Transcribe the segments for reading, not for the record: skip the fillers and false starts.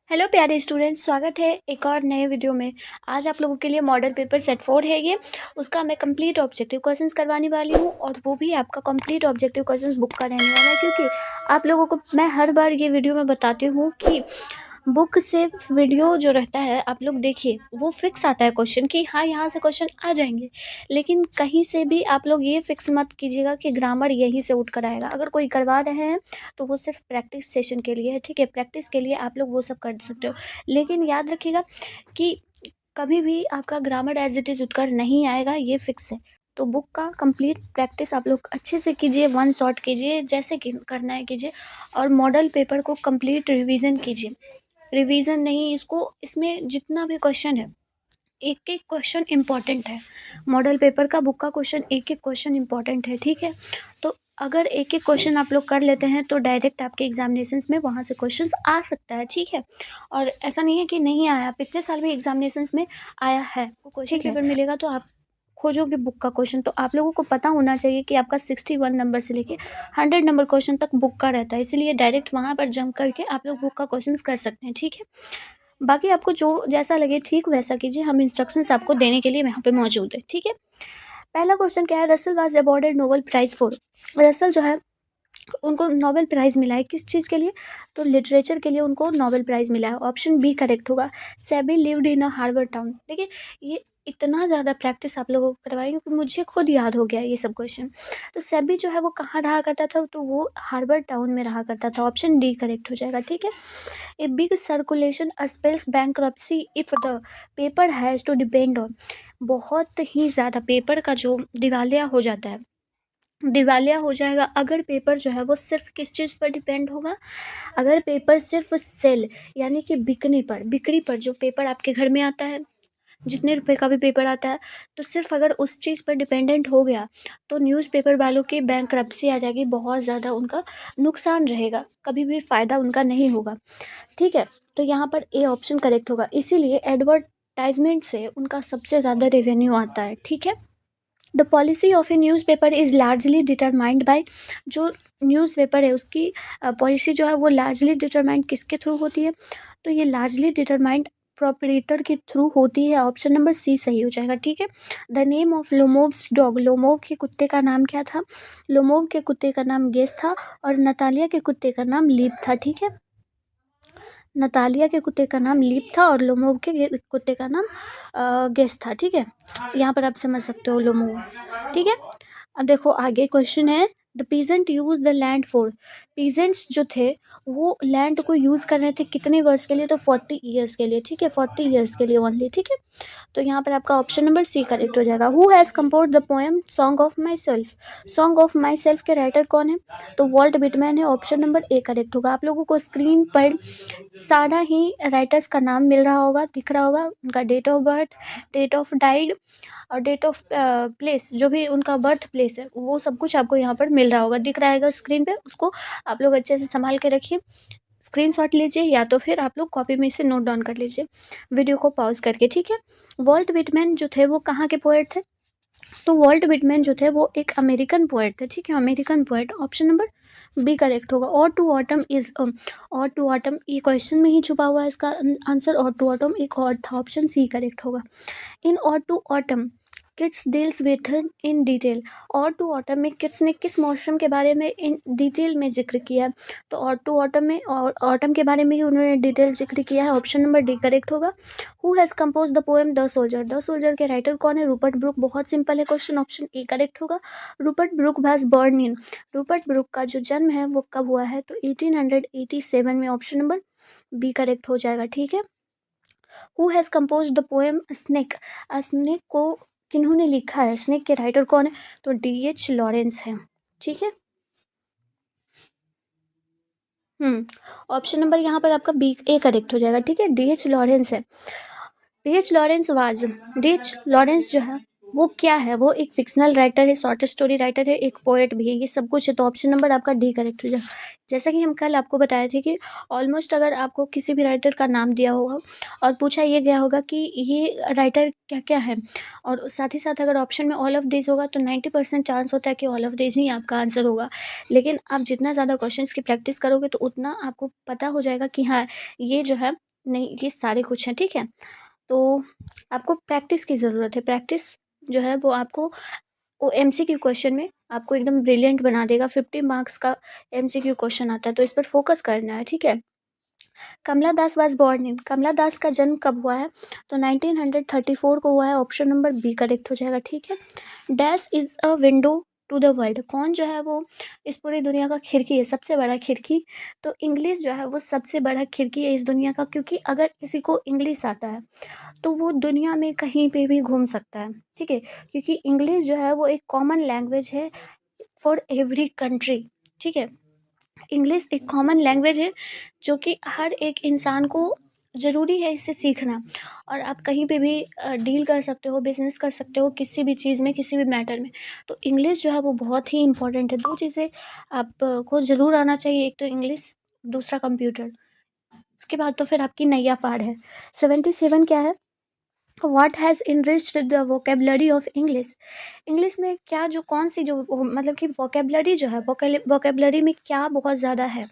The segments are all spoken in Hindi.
हेलो प्यारे स्टूडेंट्स, स्वागत है एक और नए वीडियो में। आज आप लोगों के लिए मॉडल पेपर सेट 4 है ये। उसका मैं कंप्लीट ऑब्जेक्टिव क्वेश्चंस करवाने वाली हूँ और वो भी आपका कंप्लीट ऑब्जेक्टिव क्वेश्चंस बुक का रहने वाला है, क्योंकि आप लोगों को मैं हर बार ये वीडियो में बताती हूँ कि बुक से वीडियो जो रहता है आप लोग देखिए, वो फिक्स आता है क्वेश्चन कि हाँ यहाँ से क्वेश्चन आ जाएंगे। लेकिन कहीं से भी आप लोग ये फिक्स मत कीजिएगा कि ग्रामर यहीं से उठ कर आएगा। अगर कोई करवा रहे हैं तो वो सिर्फ प्रैक्टिस सेशन के लिए है, ठीक है। प्रैक्टिस के लिए आप लोग वो सब कर सकते हो, लेकिन याद रखिएगा कि कभी भी आपका ग्रामर एज इट इज़ उठकर नहीं आएगा, ये फिक्स है। तो बुक का कंप्लीट प्रैक्टिस आप लोग अच्छे से कीजिए, वन शॉट कीजिए, जैसे कि करना है कीजिए। और मॉडल पेपर को कंप्लीट रिवीजन कीजिए। रिवीजन नहीं, इसमें जितना भी क्वेश्चन है, एक एक क्वेश्चन इंपॉर्टेंट है। मॉडल पेपर का बुक का क्वेश्चन एक एक क्वेश्चन इंपॉर्टेंट है, ठीक है। तो अगर एक एक क्वेश्चन आप लोग कर लेते हैं तो डायरेक्ट आपके एग्जामिनेशंस में वहाँ से क्वेश्चंस आ सकता है, ठीक है। और ऐसा नहीं है कि नहीं आया, पिछले साल भी एग्जामिनेशंस में आया है। वो क्वेश्चन पेपर मिलेगा तो आप खोजोगे बुक का क्वेश्चन, तो आप लोगों को पता होना चाहिए कि आपका 61 नंबर से लेके 100 नंबर क्वेश्चन तक बुक का रहता है। इसीलिए डायरेक्ट वहाँ पर जंप करके आप लोग बुक का क्वेश्चन कर सकते हैं, ठीक है। बाकी आपको जो जैसा लगे ठीक वैसा कीजिए, हम इंस्ट्रक्शंस आपको देने के लिए यहाँ पे मौजूद है, ठीक है। पहला क्वेश्चन क्या है, Russell was awarded Nobel prize for. Russell जो है उनको नोबेल प्राइज़ मिला है, किस चीज़ के लिए? तो लिटरेचर के लिए उनको नोबेल प्राइज़ मिला है। ऑप्शन बी करेक्ट होगा। Sebi lived in a harbour town. देखिए, ये इतना ज़्यादा प्रैक्टिस आप लोगों को करवाई क्योंकि मुझे खुद याद हो गया ये सब क्वेश्चन। तो सेबी जो है वो कहाँ रहा करता था? तो वो हार्बर टाउन में रहा करता था। ऑप्शन डी करेक्ट हो जाएगा, ठीक है। A big circulation spells bankruptcy if the paper has to depend on. बहुत ही ज़्यादा पेपर का जो दिवालिया हो जाता है, दिवालिया हो जाएगा अगर पेपर जो है वो सिर्फ किस चीज़ पर डिपेंड होगा? अगर पेपर सिर्फ सेल यानी कि बिक्री पर जो पेपर आपके घर में आता है, जितने रुपए का भी पेपर आता है, तो सिर्फ अगर उस चीज़ पर डिपेंडेंट हो गया तो न्यूज़पेपर वालों की बैंकरप्सी आ जाएगी, बहुत ज़्यादा उनका नुकसान रहेगा, कभी भी फ़ायदा उनका नहीं होगा, ठीक है। तो यहाँ पर ए ऑप्शन करेक्ट होगा। इसीलिए एडवर्टाइजमेंट से उनका सबसे ज़्यादा रेवेन्यू आता है, ठीक है। The policy of A newspaper is largely determined by. जो न्यूज़पेपर है उसकी पॉलिसी जो है वो लार्जली डिटरमाइंड किसके थ्रू होती है? तो ये लार्जली डिटरमाइंड प्रोपरेटर के थ्रू होती है। ऑप्शन नंबर सी सही हो जाएगा, ठीक है। The name of Lomov's dog. Lomov के कुत्ते का नाम क्या था? लोमोव के कुत्ते का नाम गेस था और नतालिया के कुत्ते का नाम लीप था, ठीक है। नतालिया के कुत्ते का नाम लीप था और लोमोव के कुत्ते का नाम गेस था, ठीक है। यहाँ पर आप समझ सकते हो लोमोव, ठीक है। अब देखो आगे क्वेश्चन है, the peasant use the land for. Peasants जो थे वो लैंड को यूज कर रहे थे कितने वर्ष के लिए? तो 40 ईयर्स के लिए, ठीक है। 40 ईयर्स के लिए ओनली, ठीक है। तो यहाँ पर आपका ऑप्शन नंबर सी करेक्ट हो जाएगा। Who has compose the poem song of my self. Song of my self के राइटर कौन है? तो वॉल्ट विटमैन है। ऑप्शन नंबर ए करेक्ट होगा। आप लोगों को स्क्रीन पर सारा ही राइटर्स का नाम मिल रहा होगा, दिख रहा होगा, उनका date of birth, date of died और डेट ऑफ प्लेस, जो भी उनका बर्थ प्लेस है वो सब कुछ आपको यहाँ पर मिल रहा होगा, दिख रहा है स्क्रीन पे। उसको आप लोग अच्छे से संभाल के रखिए, स्क्रीनशॉट लीजिए या तो फिर आप लोग कॉपी में से नोट डाउन कर लीजिए वीडियो को पॉज करके, ठीक है। वॉल्ट विटमैन जो थे वो कहाँ के पोएट थे? तो वॉल्ट विटमैन जो थे वो एक अमेरिकन पोएट थे, ठीक है, American poet. Option number B correct होगा। और to autumn is ode to autumn ये क्वेश्चन में ही छुपा हुआ है इसका आंसर। और टू ऑटम एक और था, ऑप्शन सी करेक्ट होगा। In ode to autumn Keats deals with in detail. Ode to autumn में किड्स ने किस मौसम के बारे में इन डिटेल में जिक्र किया है? तो और टू ऑटम में और ऑटम के बारे में ही उन्होंने डिटेल जिक्र किया है। ऑप्शन नंबर डी करेक्ट होगा। Who has compose the poem the soldier. The soldier के राइटर कौन है? Rupert book. बहुत सिंपल है क्वेश्चन, ऑप्शन ए करेक्ट होगा। Rupert book was born in. Rupert book का जो जन्म है वो कब हुआ है? तो 1887 में। ऑप्शन नंबर बी करेक्ट हो जाएगा, ठीक है। Who has compose the poem snake. Snake को किन्होंने लिखा है? स्नेक के राइटर कौन है? तो D.H. लॉरेंस है, ठीक है। ऑप्शन नंबर यहाँ पर आपका बी ए करेक्ट हो जाएगा, ठीक है। D.H. लॉरेंस है। डी एच लॉरेंस जो है वो क्या है? वो एक फिक्शनल राइटर है, शॉर्ट स्टोरी राइटर है, एक पोएट भी है, ये सब कुछ है। तो ऑप्शन नंबर आपका डी करेक्ट हो जाएगा। जैसा कि हम कल आपको बताए थे कि ऑलमोस्ट अगर आपको किसी भी राइटर का नाम दिया होगा और पूछा ये गया होगा कि ये राइटर क्या क्या है, और साथ ही साथ अगर ऑप्शन में ऑल ऑफ दिस होगा तो 90% चांस होता है कि ऑल ऑफ दिस ही आपका आंसर होगा। लेकिन आप जितना ज़्यादा क्वेश्चंस की प्रैक्टिस करोगे तो उतना आपको पता हो जाएगा कि हाँ ये जो है नहीं, ये सारे कुछ हैं, ठीक है। तो आपको प्रैक्टिस की ज़रूरत है। प्रैक्टिस जो है वो आपको वो एमसीक्यू क्वेश्चन में आपको एकदम ब्रिलियंट बना देगा। 50 मार्क्स का एमसीक्यू क्वेश्चन आता है, तो इस पर फोकस करना है, ठीक है। कमला दास वाज बॉर्न इन, कमला दास का जन्म कब हुआ है? तो 1934 को हुआ है। ऑप्शन नंबर बी करेक्ट हो जाएगा, ठीक है। Dash is a window to the world, कौन जो है वो इस पूरी दुनिया का खिड़की है, सबसे बड़ा खिड़की? तो इंग्लिश जो है वो सबसे बड़ा खिड़की है इस दुनिया का, क्योंकि अगर किसी को इंग्लिश आता है तो वो दुनिया में कहीं पे भी घूम सकता है, ठीक है। क्योंकि इंग्लिश जो है वो एक कॉमन लैंग्वेज है फॉर एवरी कंट्री, ठीक है। इंग्लिश एक कॉमन लैंग्वेज है जो कि हर एक इंसान को ज़रूरी है इसे सीखना। और आप कहीं पे भी डील कर सकते हो, बिजनेस कर सकते हो, किसी भी चीज़ में, किसी भी मैटर में। तो इंग्लिश जो है वो बहुत ही इंपॉर्टेंट है। दो चीज़ें आपको ज़रूर आना चाहिए, एक तो इंग्लिश, दूसरा कंप्यूटर। उसके बाद तो फिर आपकी नैया पार है। 77 क्या है? What has enriched the vocabulary of English, English में क्या जो कौन सी जो मतलब कि वोकेबलरी जो है, वोकेबलरी में क्या बहुत ज़्यादा है?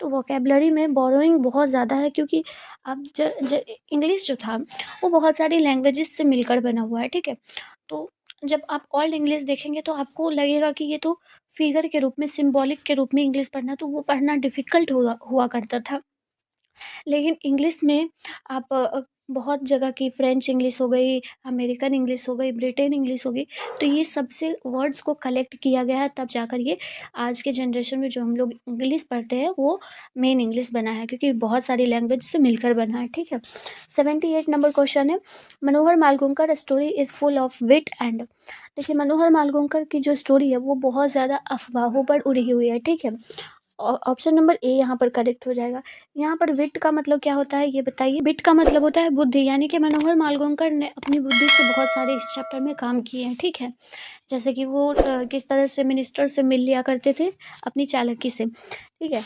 तो वोकेबलरी में बोरोइंग बहुत ज़्यादा है, क्योंकि अब इंग्लिश जो था वो बहुत सारी लैंग्वेजेस से मिलकर बना हुआ है, ठीक है। तो जब आप ओल्ड इंग्लिश देखेंगे तो आपको लगेगा कि ये तो फिगर के रूप में, सिंबॉलिक के रूप में इंग्लिश पढ़ना, तो वो पढ़ना डिफ़िकल्ट हुआ हुआ करता था। लेकिन इंग्लिश में आप बहुत जगह की फ्रेंच इंग्लिश हो गई, अमेरिकन इंग्लिश हो गई, ब्रिटेन इंग्लिश हो गई, तो ये सबसे वर्ड्स को कलेक्ट किया गया है, तब जाकर ये आज के जनरेशन में जो हम लोग इंग्लिश पढ़ते हैं वो मेन इंग्लिश बना है, क्योंकि बहुत सारी लैंग्वेज से मिलकर बना है, ठीक है। 78 नंबर क्वेश्चन है, Manohar Malgonkar story is full of wit and, देखिए मनोहर मालगुंकर की जो स्टोरी है वो बहुत ज़्यादा अफवाहों पर उड़ी हुई है, ठीक है। ऑप्शन नंबर ए यहाँ पर करेक्ट हो जाएगा। यहाँ पर विट का मतलब क्या होता है ये बताइए? विट का मतलब होता है बुद्धि, यानी कि मनोहर मालगुंकर ने अपनी बुद्धि से बहुत सारे इस चैप्टर में काम किए हैं, ठीक है। जैसे कि वो किस तरह से मिनिस्टर से मिल लिया करते थे अपनी चालाकी से, ठीक है।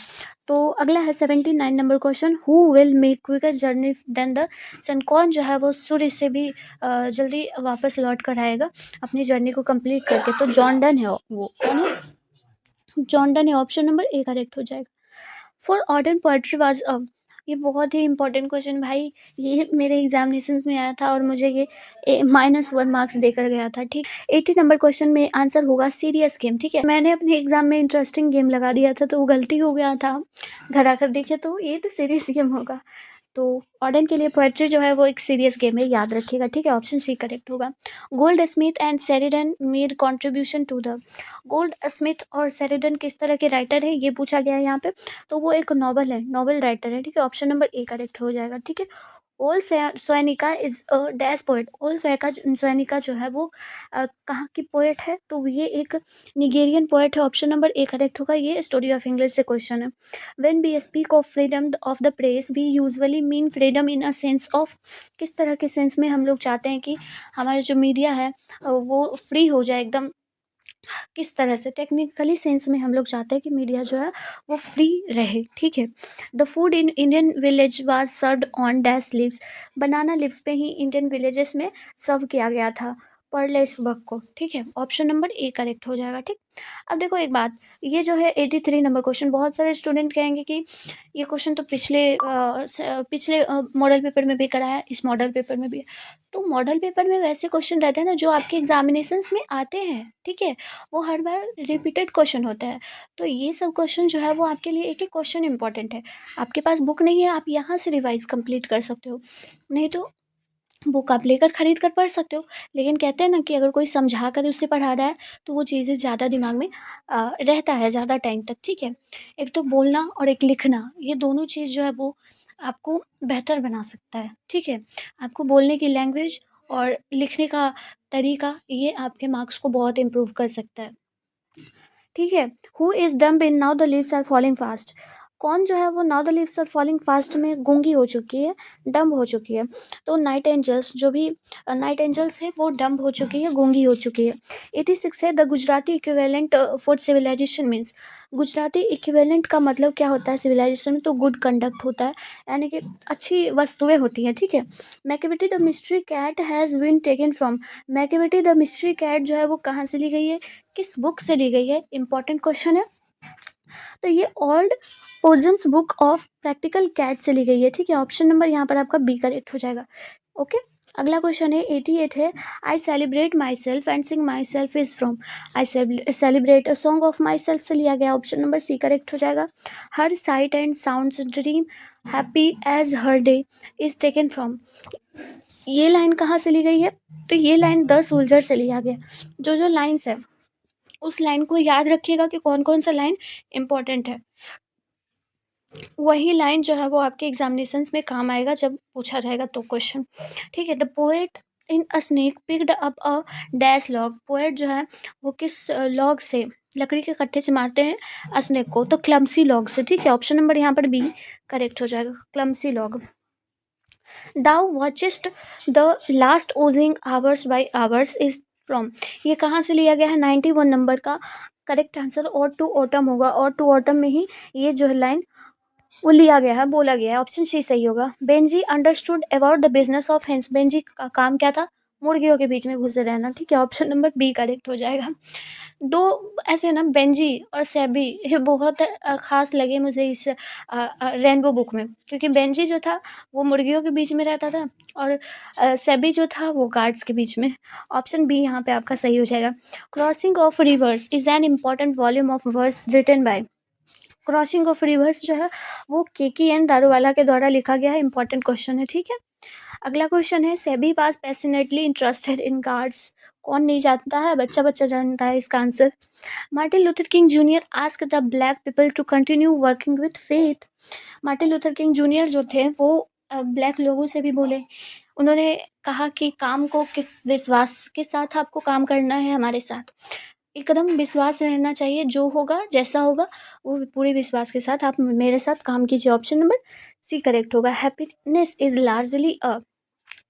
तो अगला है 79 number question, who will make quicker journey than the sun, कौन जो है वो सूर्य से भी जल्दी वापस लौट कर आएगा अपनी जर्नी को कंप्लीट करके? तो जॉन डन है वो, कौन है? जॉन डन है। ऑप्शन नंबर ए करेक्ट हो जाएगा। For order poetry was a, ये बहुत ही इंपॉर्टेंट क्वेश्चन भाई, ये मेरे एग्जामिनेशंस में आया था और मुझे ये -1 मार्क्स देकर गया था, ठीक। 80 नंबर क्वेश्चन में आंसर होगा सीरियस गेम, ठीक है। मैंने अपने एग्जाम में इंटरेस्टिंग गेम लगा दिया था, तो वो गलती हो गया था, घर आकर देखे तो ये तो सीरियस गेम होगा। तो ऑर्डन के लिए पोएट्री जो है वो एक सीरियस गेम है, याद रखिएगा, ठीक है। ऑप्शन सी करेक्ट होगा। Goldsmith and Sheridan made contribution to the, Goldsmith और शेरिडन किस तरह के राइटर है ये पूछा गया है यहाँ पे। तो वो एक नॉवल है, नॉवल राइटर है, ठीक है। ऑप्शन नंबर ए करेक्ट हो जाएगा, ठीक है। ओल Sonika is a dash poet, ओल सोनिका जो है वो कहाँ की पोएट है? तो ये एक निगेरियन पोएट है। ऑप्शन नंबर ए करेक्ट होगा। ये स्टोरी ऑफ इंग्लिश से क्वेश्चन है। When we speak of freedom of the press we usually mean freedom in a sense of, किस तरह के सेंस में हम लोग चाहते हैं कि हमारा जो मीडिया है वो फ्री हो जाए एकदम, किस तरह से टेक्निकली सेंस में हम लोग चाहते हैं कि मीडिया जो है वो फ्री रहे, ठीक है। The food in Indian village was served on dash leaves, banana leaves पे ही इंडियन विलेजेस में सर्व किया गया था पर्लेस वर्क को, ठीक है। ऑप्शन नंबर ए करेक्ट हो जाएगा, ठीक। अब देखो एक बात, ये जो है 83 नंबर क्वेश्चन, बहुत सारे स्टूडेंट कहेंगे कि ये क्वेश्चन तो पिछले मॉडल पेपर में भी कराया है, इस मॉडल पेपर में भी है। तो मॉडल पेपर में वैसे क्वेश्चन रहते हैं ना जो आपके एग्जामिनेशंस में आते हैं, ठीक है। वो हर बार रिपीटेड क्वेश्चन होता है। तो ये सब क्वेश्चन जो है वो आपके लिए एक एक क्वेश्चन इंपॉर्टेंट है। आपके पास बुक नहीं है, आप यहाँ से रिवाइज कंप्लीट कर सकते हो, नहीं तो बुक आप लेकर खरीद कर पढ़ सकते हो। लेकिन कहते हैं ना कि अगर कोई समझा कर उसे पढ़ा रहा है तो वो चीज़ें ज़्यादा दिमाग में रहता है ज़्यादा टाइम तक, ठीक है। एक तो बोलना और एक लिखना, ये दोनों चीज़ जो है वो आपको बेहतर बना सकता है, ठीक है। आपको बोलने की लैंग्वेज और लिखने का तरीका, ये आपके मार्क्स को बहुत इम्प्रूव कर सकता है, ठीक है। Who is dumb in now the leaves are falling fast, कौन जो है वो now the leaves are falling fast में गूंगी हो चुकी है, डम्ब हो चुकी है? तो नाइट एंजल्स, जो भी नाइट एंजल्स है वो डम्ब हो चुकी है, गूंगी हो चुकी है। 86 है, the Gujarati equivalent for civilization means, Gujarati equivalent का मतलब क्या होता है सिविलाइजेशन में? तो गुड कंडक्ट होता है, यानी कि अच्छी वस्तुएं होती हैं, ठीक है। Macavity the mystery cat has been taken from, Macavity the mystery cat जो है वो कहाँ से ली गई है, किस बुक से ली गई है? इंपॉर्टेंट क्वेश्चन है। तो ये old possums book of practical cat से ली गई है, ठीक है। ऑप्शन नंबर यहाँ पर आपका बी करेक्ट हो जाएगा। ओके, अगला क्वेश्चन है 88 है, I celebrate myself and sing myself is from, I celebrate a song of myself से लिया गया, ऑप्शन नंबर सी करेक्ट हो जाएगा। Her sight and sounds dream happy as her day is taken from, ये लाइन कहाँ से ली गई है? तो ये लाइन द सोल्जर से लिया गया। जो लाइन्स है उस लाइन को याद रखिएगा कि कौन कौन सा लाइन इंपॉर्टेंट है, वही लाइन जो है वो आपके एग्जामिनेशंस में काम आएगा जब पूछा जाएगा तो क्वेश्चन, ठीक है। The poet in a snake picked up a dash log, poet जो है वो किस लॉग से, लकड़ी के कट्टे से मारते हैं स्नेक को, तो क्लमसी लॉग से, ठीक है। ऑप्शन नंबर यहाँ पर बी करेक्ट हो जाएगा, clumsy log. Thou watchest the last oozing hours by hours is from, ये कहाँ से लिया गया है? 91 नंबर का करेक्ट आंसर और टू ऑटम होगा, और टू ऑटम में ही ये जो है लाइन वो लिया गया है, बोला गया है, ऑप्शन सी सही होगा। Benji understood about the business of hence, Benji का काम क्या था? मुर्गियों के बीच में घुसे रहना, ठीक है। ऑप्शन नंबर बी करेक्ट हो जाएगा। दो ऐसे ना बेंजी और सेबी, ये बहुत खास लगे मुझे इस रेनबो बुक में, क्योंकि बेंजी जो था वो मुर्गियों के बीच में रहता था और सेबी जो था वो गार्ड्स के बीच में। ऑप्शन बी यहाँ पे आपका सही हो जाएगा। Crossing of rivers is an important volume of verse written by, crossing of rivers जो है वो KKN दारूवाला के द्वारा लिखा गया है, इंपॉर्टेंट क्वेश्चन है, ठीक है। अगला क्वेश्चन है, सेबी पास पैशनेटली इंटरेस्टेड इन गार्ड्स, कौन नहीं जानता है? बच्चा बच्चा जानता है इसका answer. Martin Luther King junior ask the black people to continue working with faith, Martin Luther King junior जो थे वो ब्लैक लोगों से भी बोले, उन्होंने कहा कि काम को किस विश्वास के साथ आपको काम करना है हमारे साथ, एकदम विश्वास रहना चाहिए, जो होगा जैसा होगा वो पूरे विश्वास के साथ आप मेरे साथ काम कीजिए। ऑप्शन नंबर सी करेक्ट होगा। Happiness is largely a,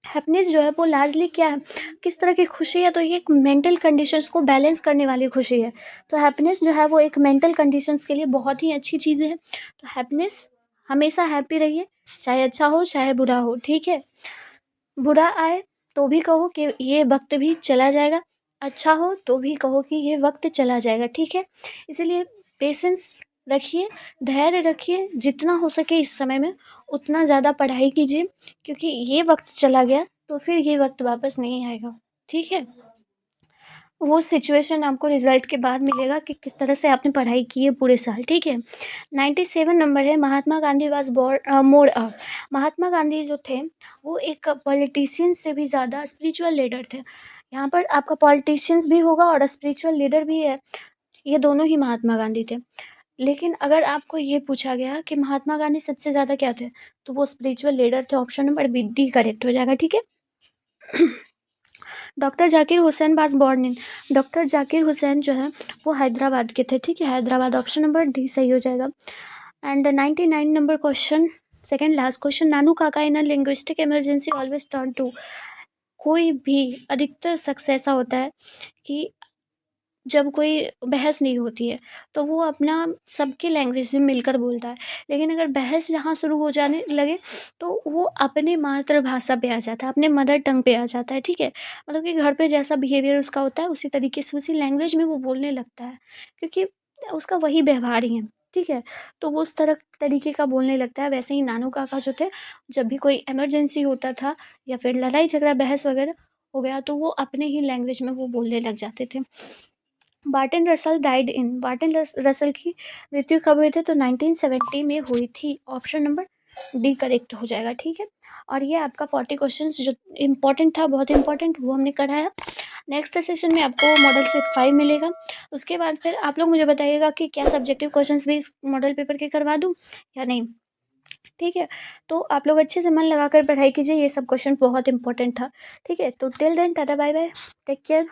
happiness जो है वो लार्जली क्या है, किस तरह की खुशी है? तो ये एक मेंटल कंडीशंस को बैलेंस करने वाली खुशी है, तो हैप्पीनेस जो है वो एक मेंटल कंडीशंस के लिए बहुत ही अच्छी चीज़ है। तो हैप्पीनेस, हमेशा हैप्पी रहिए, चाहे अच्छा हो चाहे बुरा हो, ठीक है। बुरा आए तो भी कहो कि ये वक्त भी चला जाएगा, अच्छा हो तो भी कहो कि ये वक्त चला जाएगा, ठीक है। इसीलिए पेशेंस रखिए, धैर्य रखिए, जितना हो सके इस समय में उतना ज़्यादा पढ़ाई कीजिए, क्योंकि ये वक्त चला गया तो फिर ये वक्त वापस नहीं आएगा, ठीक है। वो सिचुएशन आपको रिजल्ट के बाद मिलेगा कि किस तरह से आपने पढ़ाई की है पूरे साल, ठीक है। 97 नंबर है, महात्मा गांधी वाज मोर अ, महात्मा गांधी जो थे वो एक पॉलिटिशियन से भी ज़्यादा स्पिरिचुअल लीडर थे। यहाँ पर आपका पॉलिटिशियंस भी होगा और स्पिरिचुअल लीडर भी है, ये दोनों ही महात्मा गांधी थे। लेकिन अगर आपको ये पूछा गया कि महात्मा गांधी सबसे ज़्यादा क्या थे, तो वो स्पिरिचुअल लीडर थे, option number B D correct हो जाएगा, ठीक है। Doctor Zakir Hussain was born in, doctor Zakir Hussain जो है वो हैदराबाद के थे, ठीक है, हैदराबाद, ऑप्शन नंबर डी सही हो जाएगा। And 99 number question, second last question, Nanu Kaka in a linguistic emergency always turn to, कोई भी अधिकतर शख्स ऐसा होता है कि जब कोई बहस नहीं होती है तो वो अपना सबकी लैंग्वेज में मिलकर बोलता है, लेकिन अगर बहस जहाँ शुरू हो जाने लगे तो वो अपनी मातृभाषा पे आ जाता है, अपने मदर टंग पे आ जाता है, ठीक है। मतलब कि घर पे जैसा बिहेवियर उसका होता है उसी तरीके से उसी लैंग्वेज में वो बोलने लगता है, क्योंकि उसका वही व्यवहार ही है, ठीक है। तो वो उस तरह तरीके का बोलने लगता है। वैसे ही नानू काका जो थे, जब भी कोई इमरजेंसी होता था या फिर लड़ाई झगड़ा बहस वगैरह हो गया तो वो अपने ही लैंग्वेज में वो बोलने लग जाते थे। Barton Russell died in, Barton Russell की मृत्यु कब हुई थी? तो 1970 में हुई थी, ऑप्शन नंबर डी करेक्ट हो जाएगा, ठीक है। और ये आपका 40 क्वेश्चंस जो इम्पोर्टेंट था, बहुत इंपॉर्टेंट, वो हमने कराया। नेक्स्ट सेशन में आपको मॉडल सेट 5 मिलेगा, उसके बाद फिर आप लोग मुझे बताइएगा कि क्या सब्जेक्टिव क्वेश्चंस भी इस मॉडल पेपर के करवा दूँ या नहीं, ठीक है। तो आप लोग अच्छे से मन लगाकर पढ़ाई कीजिए, ये सब क्वेश्चन बहुत इंपॉर्टेंट था, ठीक है। तो till then tata bye bye, take care.